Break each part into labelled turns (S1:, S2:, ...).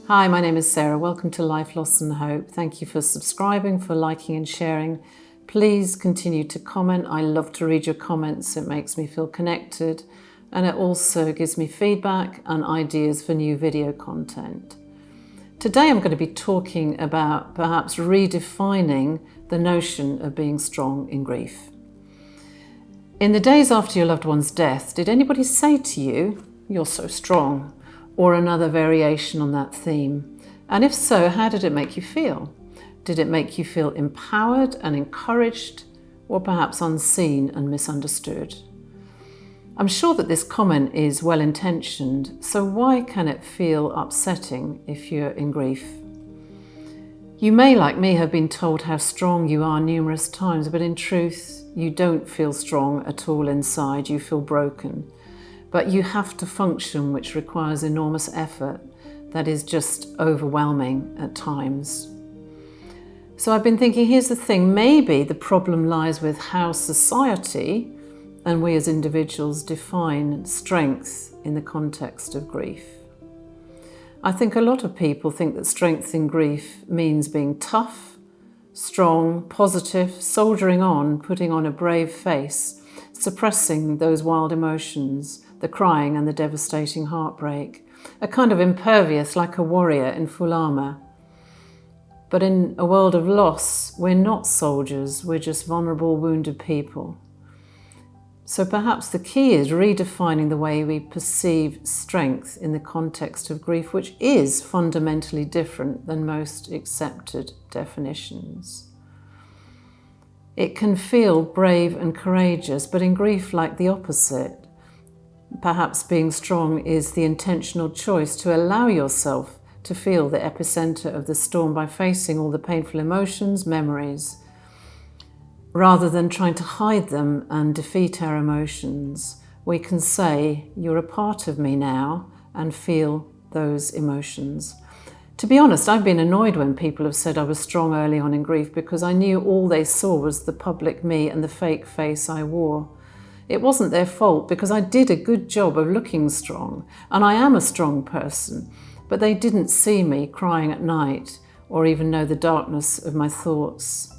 S1: Hi, my name is Sarah. Welcome to Life, Loss and Hope. Thank you for subscribing, for liking and sharing. Please continue to comment. I love to read your comments. It makes me feel connected, and it also gives me feedback and ideas for new video content. Today I'm going to be talking about perhaps redefining the notion of being strong in grief. In the days after your loved one's death, did anybody say to you, "You're so strong," or another variation on that theme? And if so, how did it make you feel? Did it make you feel empowered and encouraged, or perhaps unseen and misunderstood? I'm sure that this comment is well-intentioned, so why can it feel upsetting if you're in grief? You may, like me, have been told how strong you are numerous times, but in truth, you don't feel strong at all inside. You feel broken. But you have to function, which requires enormous effort that is just overwhelming at times. So I've been thinking, here's the thing, maybe the problem lies with how society and we as individuals define strength in the context of grief. I think a lot of people think that strength in grief means being tough, strong, positive, soldiering on, putting on a brave face, suppressing those wild emotions, the crying and the devastating heartbreak, a kind of impervious like a warrior in full armour. But in a world of loss, we're not soldiers, we're just vulnerable, wounded people. So perhaps the key is redefining the way we perceive strength in the context of grief, which is fundamentally different than most accepted definitions. It can feel brave and courageous, but in grief, like the opposite. Perhaps being strong is the intentional choice to allow yourself to feel the epicenter of the storm by facing all the painful emotions, memories, rather than trying to hide them and defeat our emotions. We can say, "You're a part of me now," and feel those emotions. To be honest, I've been annoyed when people have said I was strong early on in grief because I knew all they saw was the public me and the fake face I wore. It wasn't their fault because I did a good job of looking strong, and I am a strong person, but they didn't see me crying at night or even know the darkness of my thoughts.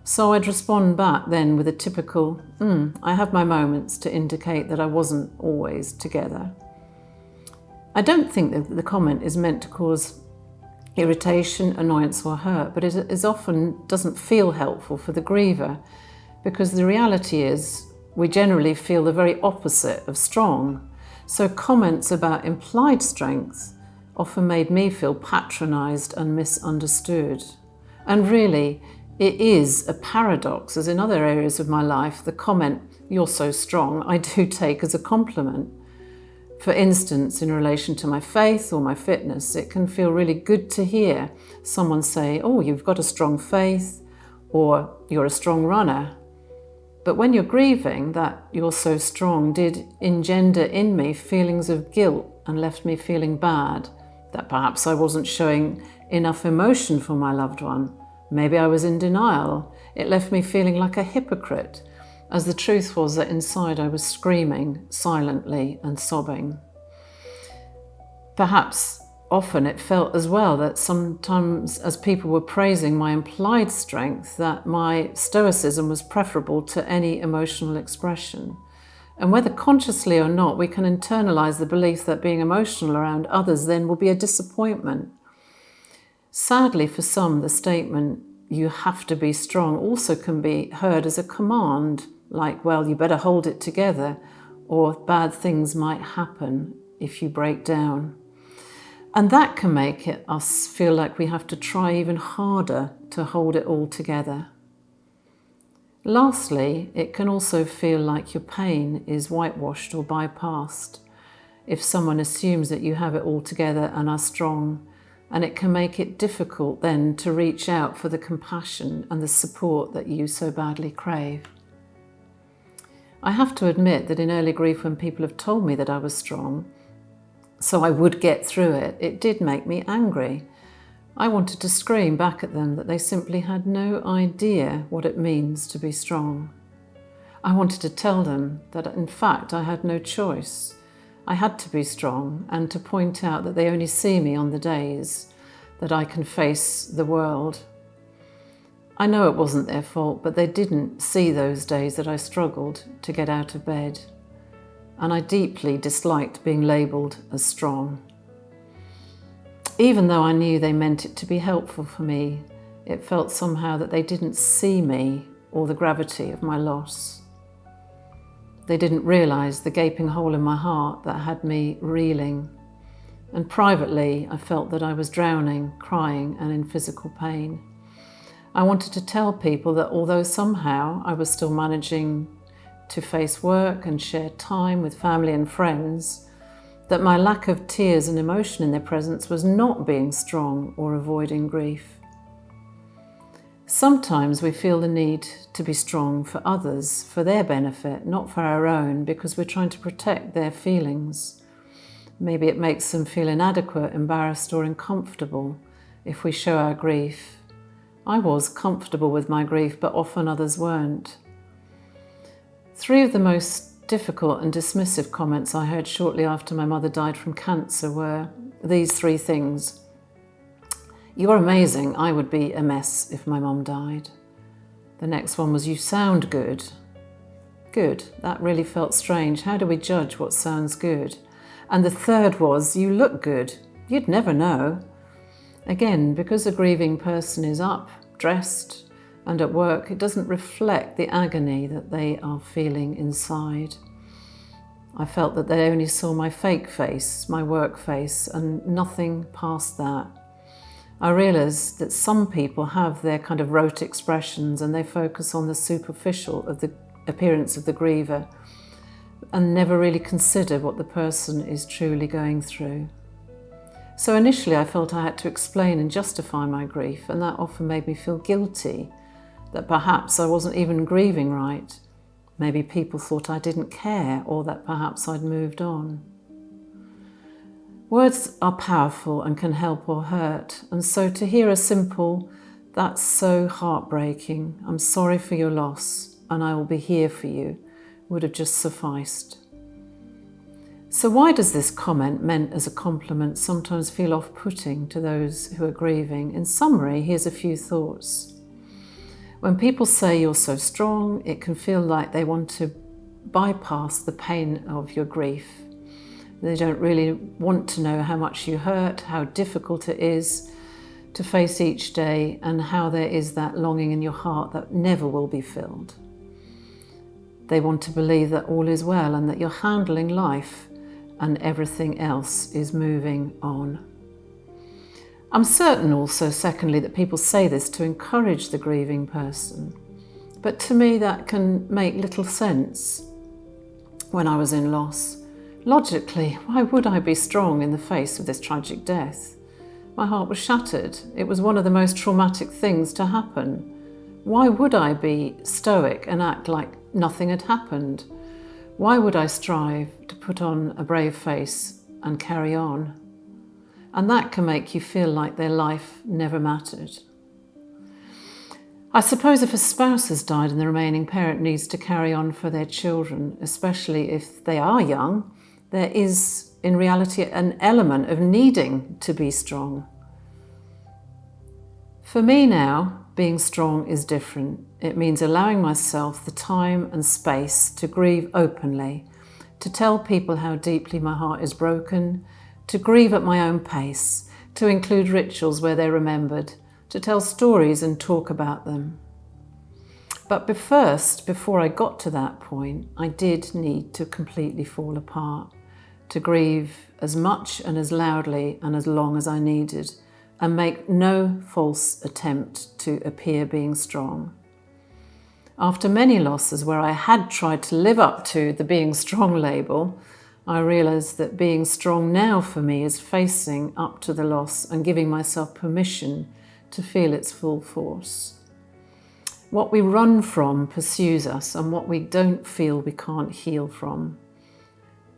S1: So I'd respond back then with a typical, I have my moments, to indicate that I wasn't always together. I don't think that the comment is meant to cause irritation, annoyance or hurt, but it is often doesn't feel helpful for the griever, because the reality is we generally feel the very opposite of strong. So comments about implied strength often made me feel patronized and misunderstood. And really, it is a paradox, as in other areas of my life, the comment, "You're so strong," I do take as a compliment. For instance, in relation to my faith or my fitness, it can feel really good to hear someone say, "Oh, you've got a strong faith," or "You're a strong runner." But when you're grieving, that "you're so strong" did engender in me feelings of guilt and left me feeling bad, that perhaps I wasn't showing enough emotion for my loved one. Maybe I was in denial. It left me feeling like a hypocrite, as the truth was that inside I was screaming silently and sobbing. Perhaps often it felt as well that sometimes as people were praising my implied strength, that my stoicism was preferable to any emotional expression. And whether consciously or not, we can internalize the belief that being emotional around others then will be a disappointment. Sadly, for some, the statement, "You have to be strong," also can be heard as a command, like, "Well, you better hold it together," or "Bad things might happen if you break down." And that can make us feel like we have to try even harder to hold it all together. Lastly, it can also feel like your pain is whitewashed or bypassed if someone assumes that you have it all together and are strong, and it can make it difficult then to reach out for the compassion and the support that you so badly crave. I have to admit that in early grief, when people have told me that I was strong, so I would get through it, it did make me angry. I wanted to scream back at them that they simply had no idea what it means to be strong. I wanted to tell them that in fact I had no choice. I had to be strong, and to point out that they only see me on the days that I can face the world. I know it wasn't their fault, but they didn't see those days that I struggled to get out of bed. And I deeply disliked being labelled as strong. Even though I knew they meant it to be helpful for me, it felt somehow that they didn't see me or the gravity of my loss. They didn't realise the gaping hole in my heart that had me reeling. And privately, I felt that I was drowning, crying, and in physical pain. I wanted to tell people that although somehow I was still managing to face work and share time with family and friends, that my lack of tears and emotion in their presence was not being strong or avoiding grief. Sometimes we feel the need to be strong for others, for their benefit, not for our own, because we're trying to protect their feelings. Maybe it makes them feel inadequate, embarrassed, or uncomfortable if we show our grief. I was comfortable with my grief, but often others weren't. 3 of the most difficult and dismissive comments I heard shortly after my mother died from cancer were these 3 things. "You're amazing. I would be a mess if my mum died." The next one was, "You sound good." Good. That really felt strange. How do we judge what sounds good? And the third was, "You look good. You'd never know." Again, because a grieving person is up, dressed, and at work, it doesn't reflect the agony that they are feeling inside. I felt that they only saw my fake face, my work face, and nothing past that. I realised that some people have their kind of rote expressions and they focus on the superficial of the appearance of the griever and never really consider what the person is truly going through. So initially I felt I had to explain and justify my grief, and that often made me feel guilty, that perhaps I wasn't even grieving right. Maybe people thought I didn't care, or that perhaps I'd moved on. Words are powerful and can help or hurt, and so to hear a simple, "That's so heartbreaking, I'm sorry for your loss, and I will be here for you," would have just sufficed. So why does this comment, meant as a compliment, sometimes feel off-putting to those who are grieving? In summary, here's a few thoughts. When people say you're so strong, it can feel like they want to bypass the pain of your grief. They don't really want to know how much you hurt, how difficult it is to face each day, and how there is that longing in your heart that never will be filled. They want to believe that all is well and that you're handling life and everything else is moving on. I'm certain also, secondly, that people say this to encourage the grieving person. But to me, that can make little sense. When I was in loss, logically, why would I be strong in the face of this tragic death? My heart was shattered. It was one of the most traumatic things to happen. Why would I be stoic and act like nothing had happened? Why would I strive to put on a brave face and carry on? And that can make you feel like their life never mattered. I suppose if a spouse has died and the remaining parent needs to carry on for their children, especially if they are young, there is in reality an element of needing to be strong. For me now, being strong is different. It means allowing myself the time and space to grieve openly, to tell people how deeply my heart is broken, to grieve at my own pace, to include rituals where they're remembered, to tell stories and talk about them. But first, before I got to that point, I did need to completely fall apart, to grieve as much and as loudly and as long as I needed, and make no false attempt to appear being strong. After many losses where I had tried to live up to the being strong label, I realised that being strong now for me is facing up to the loss and giving myself permission to feel its full force. What we run from pursues us, and what we don't feel we can't heal from.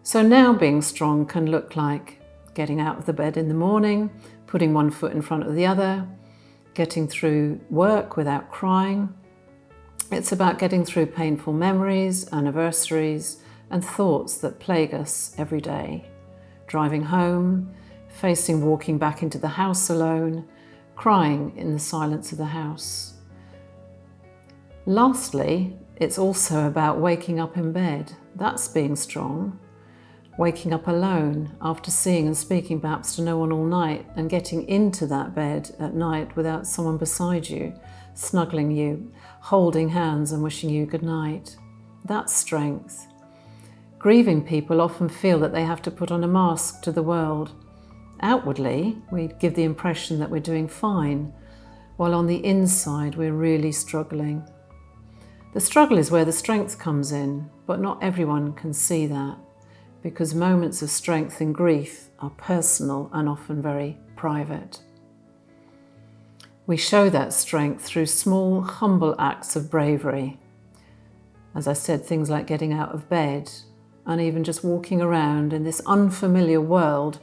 S1: So now being strong can look like getting out of the bed in the morning, putting one foot in front of the other, getting through work without crying. It's about getting through painful memories, anniversaries, and thoughts that plague us every day. Driving home, facing walking back into the house alone, crying in the silence of the house. Lastly, it's also about waking up in bed. That's being strong. Waking up alone after seeing and speaking perhaps to no one all night, and getting into that bed at night without someone beside you, snuggling you, holding hands and wishing you good night. That's strength. Grieving people often feel that they have to put on a mask to the world. Outwardly, we give the impression that we're doing fine, while on the inside we're really struggling. The struggle is where the strength comes in, but not everyone can see that, because moments of strength in grief are personal and often very private. We show that strength through small, humble acts of bravery. As I said, things like getting out of bed, and even just walking around in this unfamiliar world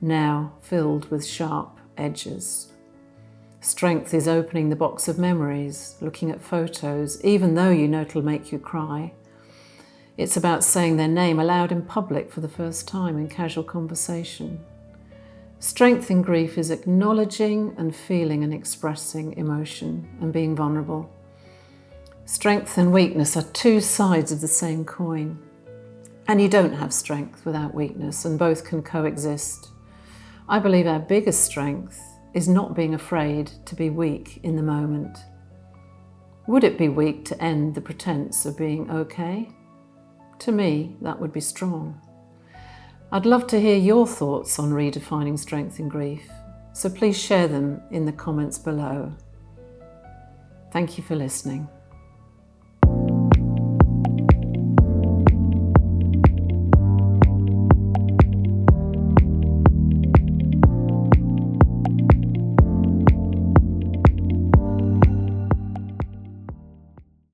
S1: now filled with sharp edges. Strength is opening the box of memories, looking at photos, even though you know it'll make you cry. It's about saying their name aloud in public for the first time in casual conversation. Strength in grief is acknowledging and feeling and expressing emotion and being vulnerable. Strength and weakness are two sides of the same coin. And you don't have strength without weakness, and both can coexist. I believe our biggest strength is not being afraid to be weak in the moment. Would it be weak to end the pretense of being okay? To me, that would be strong. I'd love to hear your thoughts on redefining strength in grief, so please share them in the comments below. Thank you for listening.